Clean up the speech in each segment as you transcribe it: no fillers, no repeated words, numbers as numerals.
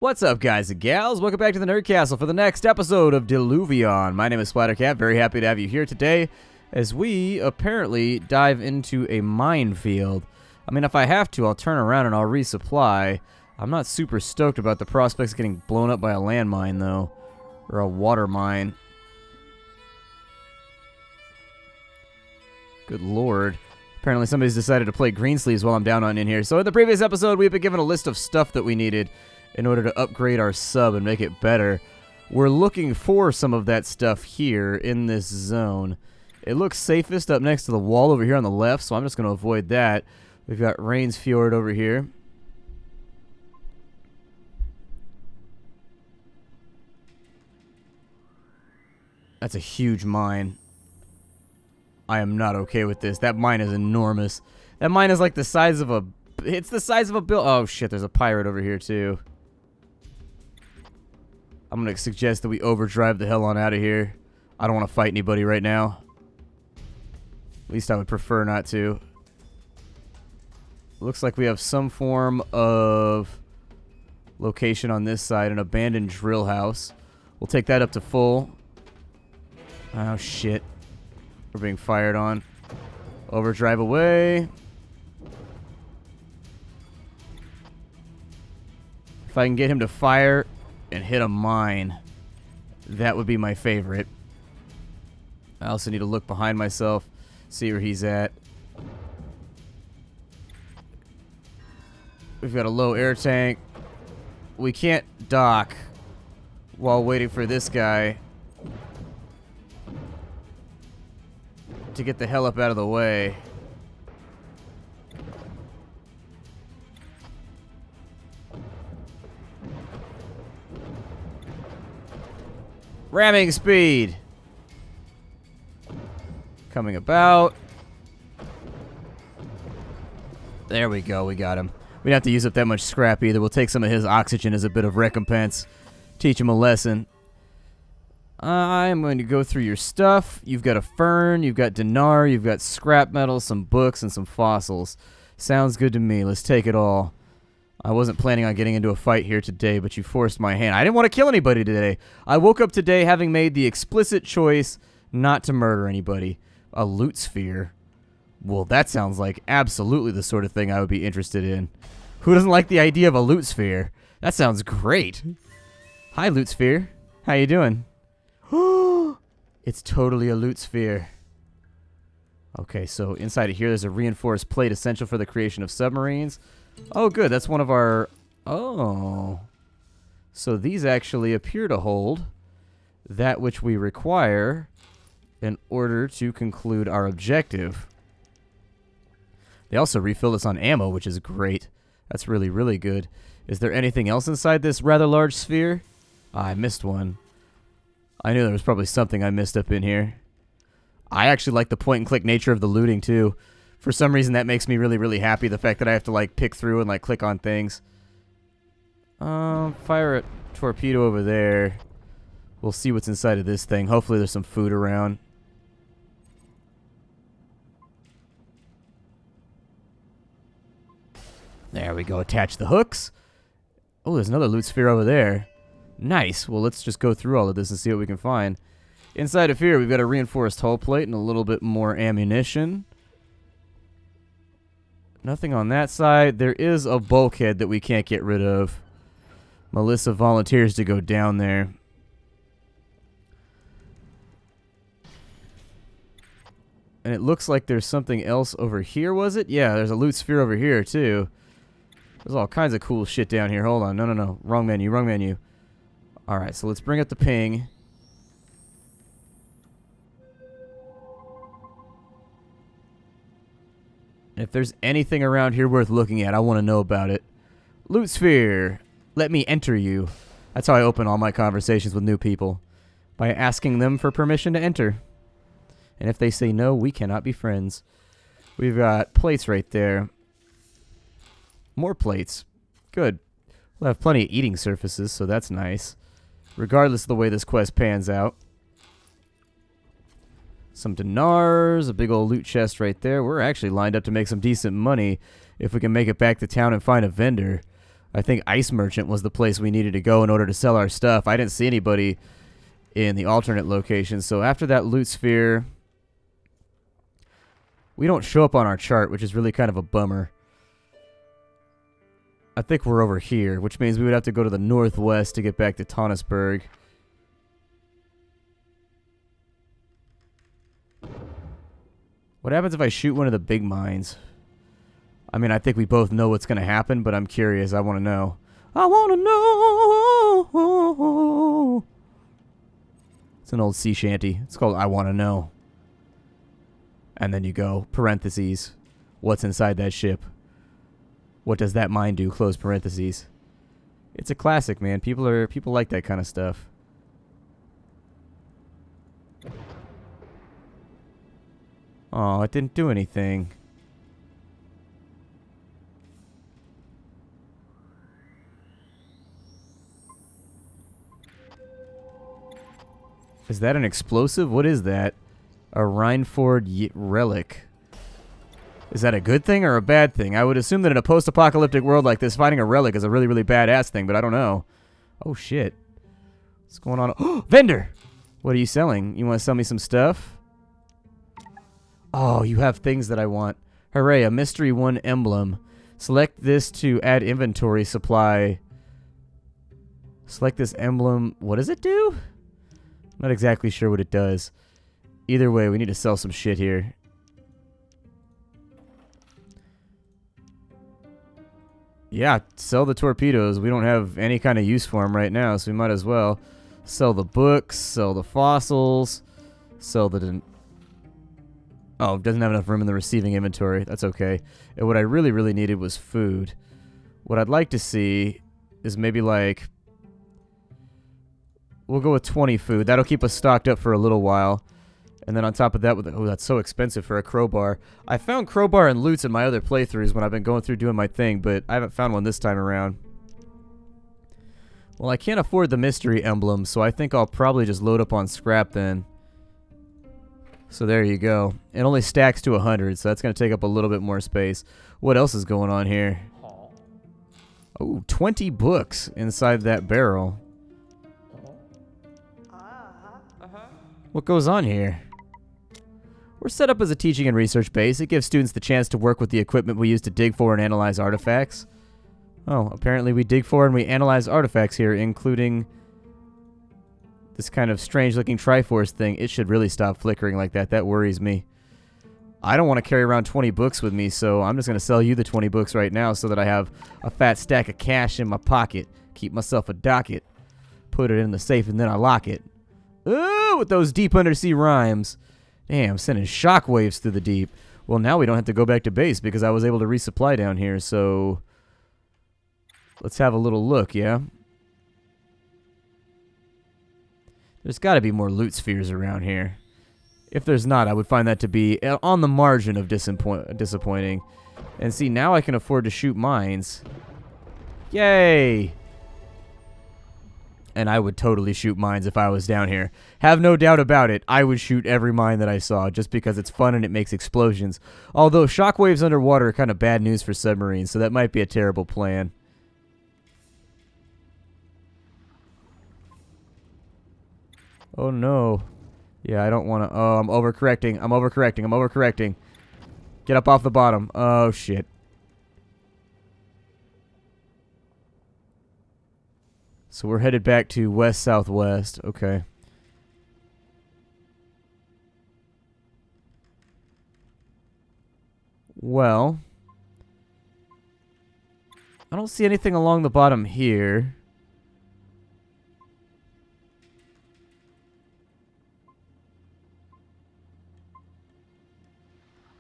What's up, guys and gals? Welcome back to the Nerd Castle for the next episode of Diluvion. My name is Splattercat. Very happy to have you here today as we apparently dive into a minefield. I mean, if I have to, I'll turn around and I'll resupply. I'm not super stoked about the prospects of getting blown up by a landmine, though. Or a water mine. Good lord. Apparently somebody's decided to play Greensleeves while I'm down on in here. So in the previous episode, we've been given a list of stuff that we needed in order to upgrade our sub and make it better. We're looking for some of that stuff here in this zone. It looks safest up next to the wall over here on the left, so I'm just going to avoid that. We've got Rains Fjord over here. That's a huge mine. I am not okay with this. That mine is enormous. That mine is like the size of a... It's the size of a bill... Oh, shit, there's a pirate over here, too. I'm going to suggest that we overdrive the hell on out of here. I don't want to fight anybody right now. At least I would prefer not to. Looks like we have some form of location on this side. An abandoned drill house. We'll take that up to full. Oh, shit. We're being fired on. Overdrive away. If I can get him to fire and hit a mine, that would be my favorite. I also need to look behind myself, see where he's at. We've got a low air tank. We can't dock while waiting for this guy to get the hell up out of the way. Ramming speed. Coming about. There we go. We got him. We don't have to use up that much scrap either. We'll take some of his oxygen as a bit of recompense. Teach him a lesson. I'm going to go through your stuff. You've got a fern. You've got dinar. You've got scrap metal, some books, and some fossils. Sounds good to me. Let's take it all. I wasn't planning on getting into a fight here today, but you forced my hand. I didn't want to kill anybody today. I woke up today having made the explicit choice not to murder anybody. A loot sphere. Well, that sounds like absolutely the sort of thing I would be interested in. Who doesn't like the idea of a loot sphere? That sounds great. Hi, loot sphere. How you doing? It's totally a loot sphere. Okay, so inside of here, there's a reinforced plate essential for the creation of submarines. Oh, good. That's one of our... Oh. So these actually appear to hold that which we require in order to conclude our objective. They also refill us on ammo, which is great. That's really, really good. Is there anything else inside this rather large sphere? I missed one. I knew there was probably something I missed up in here. I actually like the point-and-click nature of the looting, too. For some reason, that makes me really, really happy. The fact that I have to, like, pick through and, like, click on things. Fire a torpedo over there. We'll see what's inside of this thing. Hopefully there's some food around. There we go. Attach the hooks. Oh, there's another loot sphere over there. Nice. Well, let's just go through all of this and see what we can find. Inside of here, we've got a reinforced hull plate and a little bit more ammunition. Nothing on that side. There is a bulkhead that we can't get rid of. Melissa volunteers to go down there. And it looks like there's something else over here, was it? Yeah, there's a loot sphere over here, too. There's all kinds of cool shit down here. Hold on. No, no, no. Wrong menu, wrong menu. Alright, so let's bring up the ping. If there's anything around here worth looking at, I want to know about it. Loot sphere. Let me enter you. That's how I open all my conversations with new people. By asking them for permission to enter. And if they say no, we cannot be friends. We've got plates right there. More plates. Good. We'll have plenty of eating surfaces, so that's nice. Regardless of the way this quest pans out. Some dinars, a big old loot chest right there. We're actually lined up to make some decent money if we can make it back to town and find a vendor. I think Ice Merchant was the place we needed to go in order to sell our stuff. I didn't see anybody in the alternate location. So after that loot sphere, we don't show up on our chart, which is really kind of a bummer. I think we're over here, which means we would have to go to the northwest to get back to tunisburg. What happens if I shoot one of the big mines? I mean, I think we both know what's going to happen, but I'm curious. I want to know. I want to know. It's an old sea shanty. It's called I Want to Know. And then you go, parentheses. What's inside that ship? What does that mine do? Close parentheses. It's a classic, man. People like that kind of stuff. Oh, it didn't do anything. Is that an explosive? What is that? A Rhineford relic. Is that a good thing or a bad thing? I would assume that in a post-apocalyptic world like this, finding a relic is a really, really badass thing, but I don't know. Oh, shit. What's going on? Oh, vendor! What are you selling? You want to sell me some stuff? Oh, you have things that I want. Hooray, a Mystery 1 emblem. Select this to add inventory supply. Select this emblem. What does it do? I'm not exactly sure what it does. Either way, we need to sell some shit here. Yeah, sell the torpedoes. We don't have any kind of use for them right now, so we might as well. Sell the books, sell the fossils, sell the... Oh, it doesn't have enough room in the receiving inventory. That's okay. And what I really, really needed was food. What I'd like to see is maybe like... We'll go with 20 food. That'll keep us stocked up for a little while. And then on top of that, oh, that's so expensive for a crowbar. I found crowbar and loots in my other playthroughs when I've been going through doing my thing, but I haven't found one this time around. Well, I can't afford the mystery emblem, so I think I'll probably just load up on scrap then. So there you go. It only stacks to 100, so that's going to take up a little bit more space. What else is going on here? Oh, 20 books inside that barrel. What goes on here? We're set up as a teaching and research base. It gives students the chance to work with the equipment we use to dig for and analyze artifacts. Oh, apparently we dig for and we analyze artifacts here, including this kind of strange-looking Triforce thing. It should really stop flickering like that. That worries me. I don't want to carry around 20 books with me, so I'm just going to sell you the 20 books right now so that I have a fat stack of cash in my pocket. Keep myself a docket. Put it in the safe and then I lock it. Ooh, with those deep undersea rhymes. Damn, sending shockwaves through the deep. Well, now we don't have to go back to base because I was able to resupply down here, so... Let's have a little look, yeah? There's got to be more loot spheres around here. If there's not, I would find that to be on the margin of disappointing. And see, now I can afford to shoot mines. Yay! And I would totally shoot mines if I was down here. Have no doubt about it, I would shoot every mine that I saw just because it's fun and it makes explosions. Although shockwaves underwater are kind of bad news for submarines, so that might be a terrible plan. Oh no. Yeah, I don't want to... Oh, I'm overcorrecting. I'm overcorrecting. I'm overcorrecting. Get up off the bottom. Oh, shit. So we're headed back to west-southwest. Okay. Well, I don't see anything along the bottom here.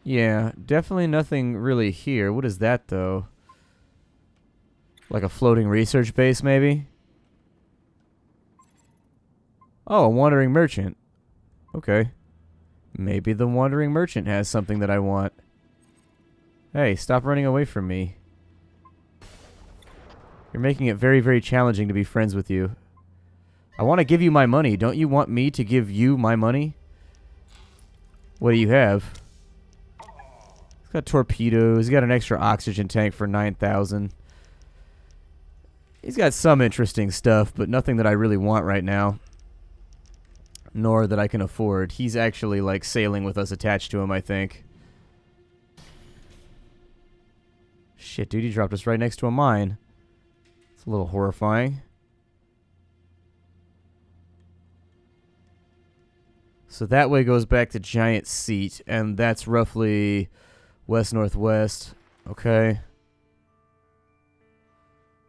Yeah, definitely nothing really here. What is that, though? Like a floating research base, maybe? Oh, a wandering merchant. Okay. Maybe the wandering merchant has something that I want. Hey, stop running away from me. You're making it very, very challenging to be friends with you. I want to give you my money. Don't you want me to give you my money? What do you have? He's got torpedoes. He's got an extra oxygen tank for 9,000. He's got some interesting stuff, but nothing that I really want right now. Nor that I can afford. He's actually, like, sailing with us attached to him, I think. Shit, dude, he dropped us right next to a mine. It's a little horrifying. So that way goes back to Giant Seat, and that's roughly west-northwest. Okay.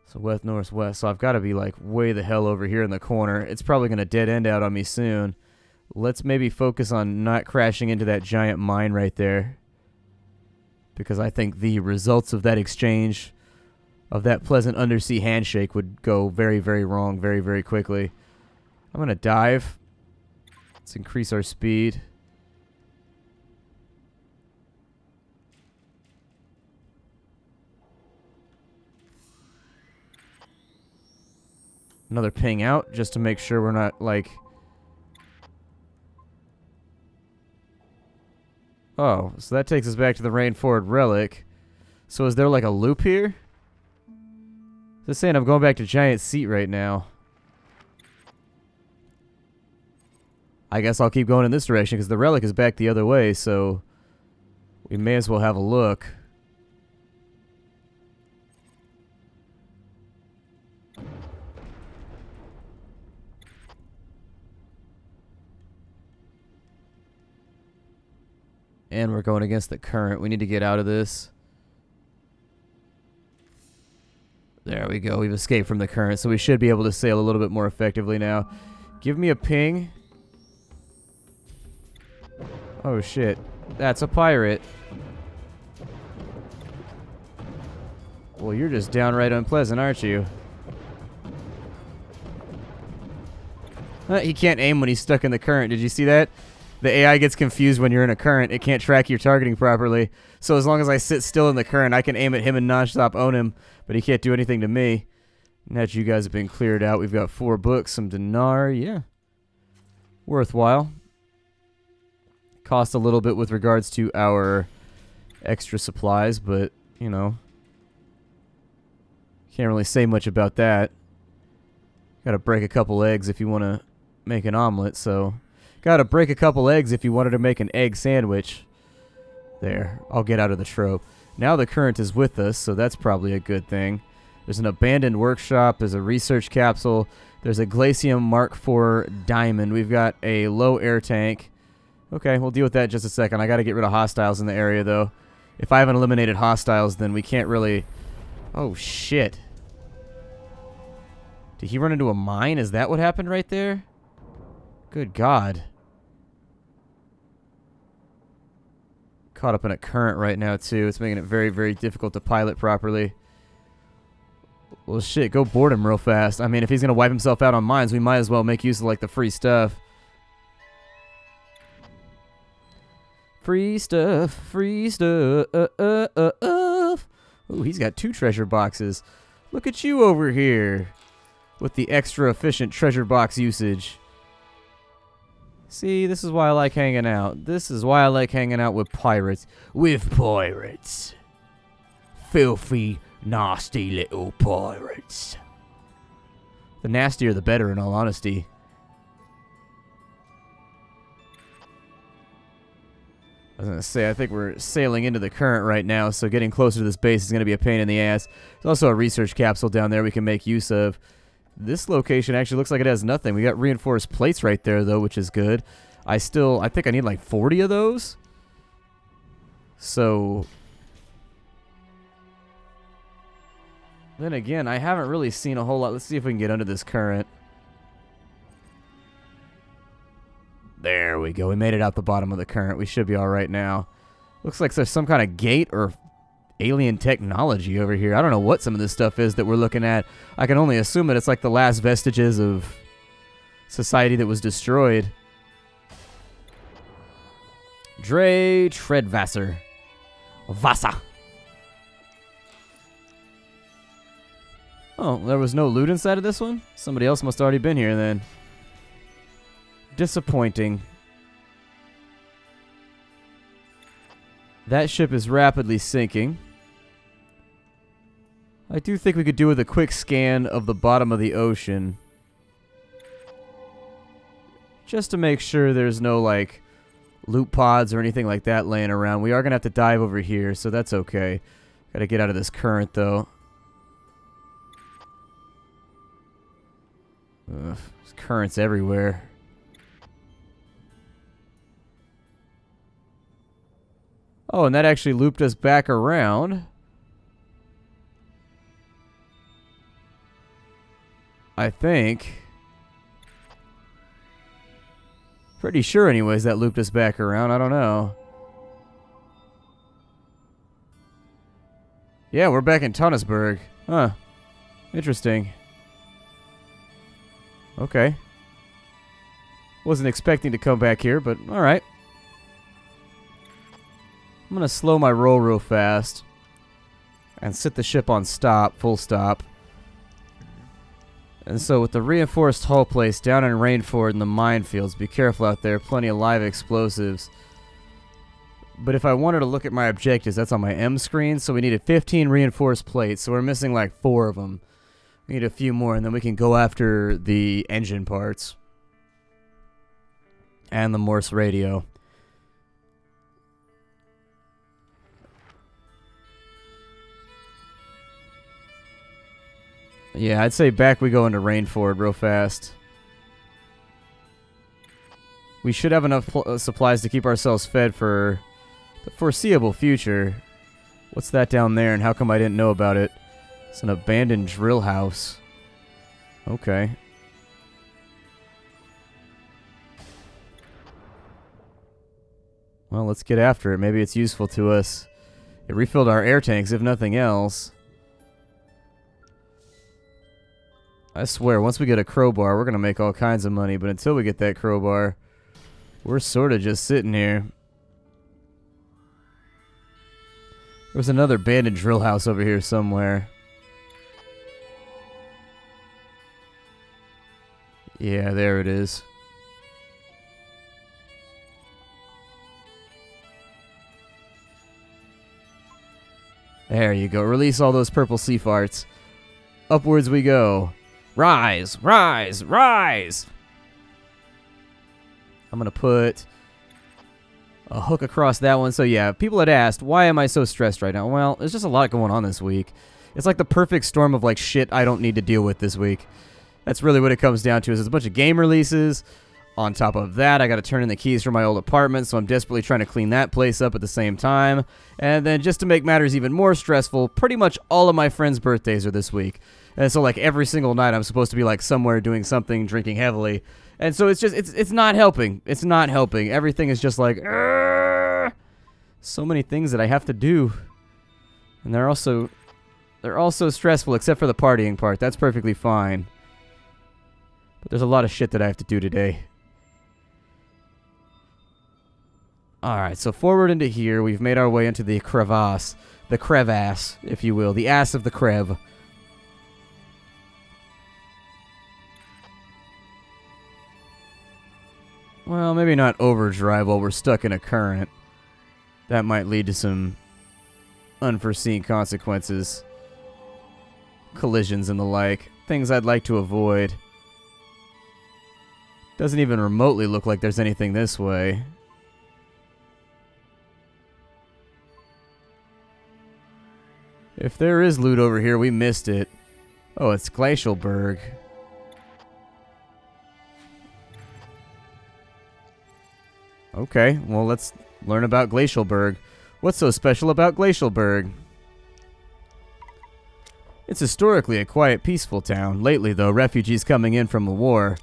So west-northwest. So I've got to be, like, way the hell over here in the corner. It's probably going to dead end out on me soon. Let's maybe focus on not crashing into that giant mine right there. Because I think the results of that exchange, of that pleasant undersea handshake, would go very, very wrong very, very quickly. I'm going to dive. Let's increase our speed. Another ping out, just to make sure we're not, like... Oh, so that takes us back to the Rainford Relic. So is there, like, a loop here? Just saying I'm going back to Giant Seat right now. I guess I'll keep going in this direction, because the relic is back the other way, so... we may as well have a look. And we're going against the current. We need to get out of this. There we go. We've escaped from the current, so we should be able to sail a little bit more effectively now. Give me a ping. Oh, shit. That's a pirate. Well, you're just downright unpleasant, aren't you? He can't aim when he's stuck in the current. Did you see that? The AI gets confused when you're in a current. It can't track your targeting properly. So as long as I sit still in the current, I can aim at him and nonstop own him, but he can't do anything to me. Now that you guys have been cleared out, we've got 4 books, some dinar. Yeah. Worthwhile. Cost a little bit with regards to our extra supplies, but, you know, can't really say much about that. Gotta break a couple eggs if you want to make an omelet, so... Gotta break a couple eggs if you wanted to make an egg sandwich. There. I'll get out of the trope. Now the current is with us, so that's probably a good thing. There's an abandoned workshop. There's a research capsule. There's a Glacium Mark IV diamond. We've got a low air tank. Okay, we'll deal with that in just a second. I gotta get rid of hostiles in the area, though. If I haven't eliminated hostiles, then we can't really... Oh, shit. Did he run into a mine? Is that what happened right there? Good God. Caught up in a current right now, too. It's making it very, very difficult to pilot properly. Well, shit, go board him real fast. I mean, if he's going to wipe himself out on mines, we might as well make use of, like, the free stuff. Free stuff, free stuff. Ooh, he's got 2 treasure boxes. Look at you over here with the extra efficient treasure box usage. See, this is why I like hanging out. This is why I like hanging out with pirates. With pirates. Filthy, nasty little pirates. The nastier the better, in all honesty. I was going to say, I think we're sailing into the current right now, so getting closer to this base is going to be a pain in the ass. There's also a research capsule down there we can make use of. This location actually looks like it has nothing. We got reinforced plates right there, though, which is good. I think I need like 40 of those. So... then again, I haven't really seen a whole lot. Let's see if we can get under this current. There we go. We made it out the bottom of the current. We should be all right now. Looks like there's some kind of gate or alien technology over here. I don't know what some of this stuff is that we're looking at. I can only assume that it's like the last vestiges of society that was destroyed. Dre Treadvasser. Vasa. Oh, there was no loot inside of this one? Somebody else must have already been here then. Disappointing. That ship is rapidly sinking. I do think we could do with a quick scan of the bottom of the ocean. Just to make sure there's no, like, loot pods or anything like that laying around. We are going to have to dive over here, so that's okay. Gotta get out of this current, though. Ugh, there's currents everywhere. Oh, and that actually looped us back around. I think. Pretty sure, anyways, that looped us back around. I don't know. Yeah, we're back in Tunisburg. Huh. Interesting. Okay. Wasn't expecting to come back here, but alright. I'm going to slow my roll real fast. And sit the ship on stop, full stop. And so with the reinforced hull place down in Rainford in the minefields, be careful out there, plenty of live explosives. But if I wanted to look at my objectives, that's on my M screen, so we needed 15 reinforced plates, so we're missing like 4 of them. We need a few more, and then we can go after the engine parts. And the Morse radio. Yeah, I'd say back we go into Rainford real fast. We should have enough supplies to keep ourselves fed for the foreseeable future. What's that down there, and how come I didn't know about it? It's an abandoned drill house. Okay. Well, let's get after it. Maybe it's useful to us. It refilled our air tanks, if nothing else. I swear, once we get a crowbar, we're going to make all kinds of money. But until we get that crowbar, we're sort of just sitting here. There was another abandoned drill house over here somewhere. Yeah, there it is. There you go. Release all those purple sea farts. Upwards we go. Rise, rise, rise! I'm going to put a hook across that one. So yeah, people had asked, why am I so stressed right now? Well, there's just a lot going on this week. It's like the perfect storm of like shit I don't need to deal with this week. That's really what it comes down to, is there's a bunch of game releases. On top of that, I got to turn in the keys for my old apartment, so I'm desperately trying to clean that place up at the same time. And then just to make matters even more stressful, pretty much all of my friends' birthdays are this week. And so like every single night I'm supposed to be like somewhere doing something, drinking heavily. And so it's just, it's not helping. It's not helping. Everything is just like, so many things that I have to do. And they're also stressful, except for the partying part. That's perfectly fine. But there's a lot of shit that I have to do today. Alright, so forward into here, we've made our way into the crevasse. The crevasse, if you will. The ass of the crev. Well, maybe not overdrive while we're stuck in a current. That might lead to some unforeseen consequences. Collisions and the like. Things I'd like to avoid. Doesn't even remotely look like there's anything this way. If there is loot over here, we missed it. Oh, it's glacial berg. Okay, well, let's learn about glacial berg. What's so special about glacial berg? It's historically a quiet, peaceful town. Lately, though, refugees coming in from the war.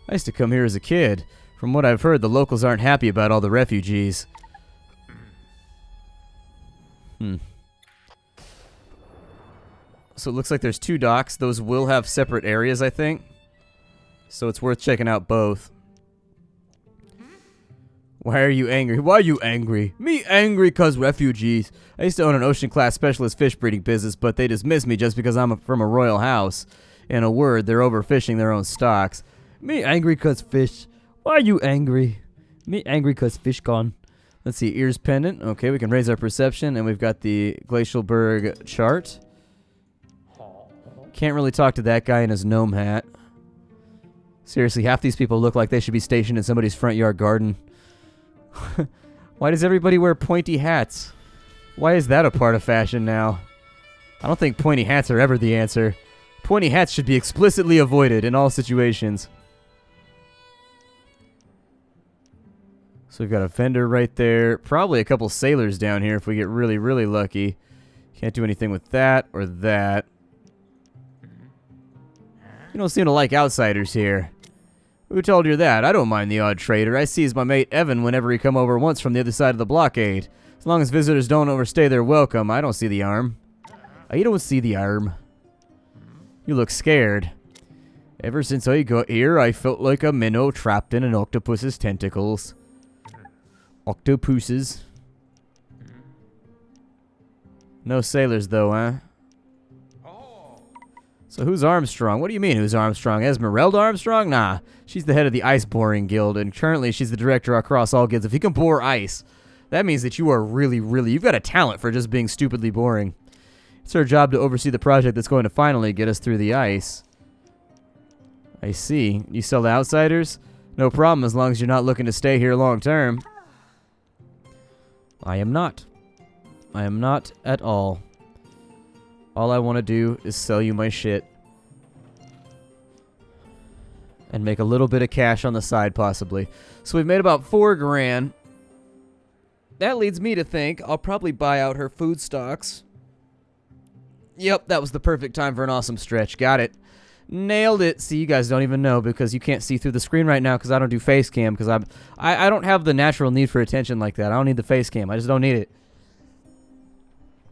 I used to come here as a kid. From what I've heard, the locals aren't happy about all the refugees. So it looks like there's 2 docks. Those will have separate areas, I think. So it's worth checking out both. Why are you angry? Why are you angry? Me angry cause refugees. I used to own an ocean-class specialist fish breeding business, but they dismiss me just because I'm from a royal house. In a word, they're overfishing their own stocks. Me angry cause fish. Why are you angry? Me angry cause fish gone. Let's see, ears pendant. Okay, we can raise our perception, and we've got the glacial berg chart. Can't really talk to that guy in his gnome hat. Seriously, half these people look like they should be stationed in somebody's front yard garden. Why does everybody wear pointy hats? Why is that a part of fashion now? I don't think pointy hats are ever the answer. Pointy hats should be explicitly avoided in all situations. So we've got a vendor right there. Probably a couple sailors down here if we get really, really lucky. Can't do anything with that or that. You don't seem to like outsiders here. Who told you that? I don't mind the odd trader. I sees my mate Evan whenever he come over once from the other side of the blockade. As long as visitors don't overstay their welcome, I don't see the harm. You don't see the harm. You look scared. Ever since I got here, I felt like a minnow trapped in an octopus's tentacles. Octopuses. No sailors, though, huh? So who's Armstrong? What do you mean, who's Armstrong? Esmeralda Armstrong? Nah. She's the head of the Ice Boring Guild, and currently she's the director across all guilds. If you can bore ice, that means that you are really, really... You've got a talent for just being stupidly boring. It's her job to oversee the project that's going to finally get us through the ice. I see. You sell to outsiders? No problem, as long as you're not looking to stay here long term. I am not. I am not at all. All I want to do is sell you my shit. And make a little bit of cash on the side, possibly. So we've made about $4 grand. That leads me to think I'll probably buy out her food stocks. Yep, that was the perfect time for an awesome stretch. Got it. Nailed it. See, you guys don't even know because you can't see through the screen right now because I don't do face cam because I don't have the natural need for attention like that. I don't need the face cam. I just don't need it.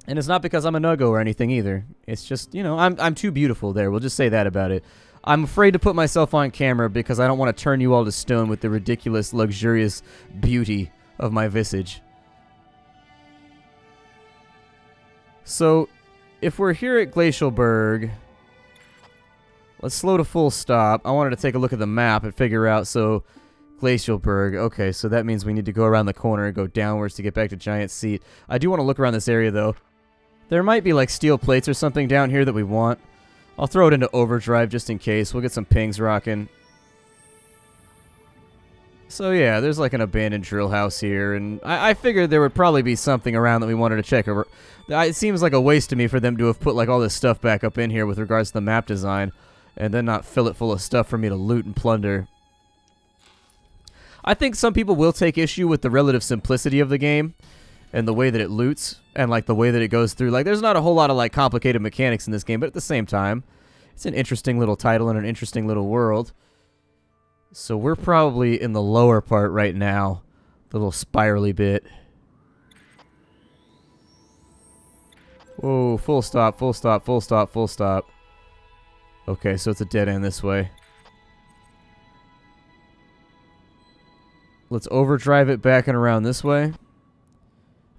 And it's not because I'm a nuggo or anything either. It's just, you know, I'm too beautiful there. We'll just say that about it. I'm afraid to put myself on camera because I don't want to turn you all to stone with the ridiculous, luxurious beauty of my visage. So, if we're here at Glacial Berg, let's slow to full stop. I wanted to take a look at the map and figure out, so, Glacial Berg. Okay, so that means we need to go around the corner and go downwards to get back to Giant Seat. I do want to look around this area, though. There might be, like, steel plates or something down here that we want. I'll throw it into overdrive just in case. We'll get some pings rocking. So, yeah, there's, like, an abandoned drill house here, and I figured there would probably be something around that we wanted to check over. It seems like a waste to me for them to have put, like, all this stuff back up in here with regards to the map design, and then not fill it full of stuff for me to loot and plunder. I think some people will take issue with the relative simplicity of the game and the way that it loots and, like, the way that it goes through. Like, there's not a whole lot of, like, complicated mechanics in this game, but at the same time, it's an interesting little title and an interesting little world. So we're probably in the lower part right now, the little spirally bit. Whoa, full stop, full stop, full stop, full stop. Okay, so it's a dead end this way. Let's overdrive it back and around this way.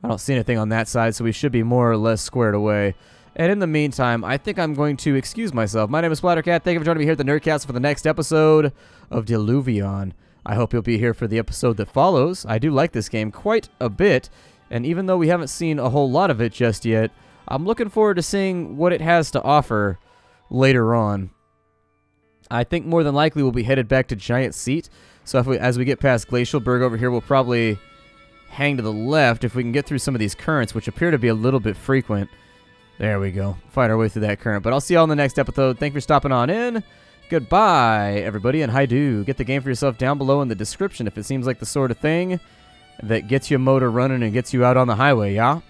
I don't see anything on that side, so we should be more or less squared away. And in the meantime, I think I'm going to excuse myself. My name is Splattercat. Thank you for joining me here at the Nerdcast for the next episode of Diluvion. I hope you'll be here for the episode that follows. I do like this game quite a bit, and even though we haven't seen a whole lot of it just yet, I'm looking forward to seeing what it has to offer later on. I think more than likely we'll be headed back to Giant Seat, so as we get past Glacial Berg over here, we'll probably hang to the left if we can get through some of these currents, which appear to be a little bit frequent. There we go. Fight our way through that current. But I'll see y'all in the next episode. Thank you for stopping on in. Goodbye, everybody, and hi-do. Get the game for yourself down below in the description if it seems like the sort of thing that gets your motor running and gets you out on the highway, yeah?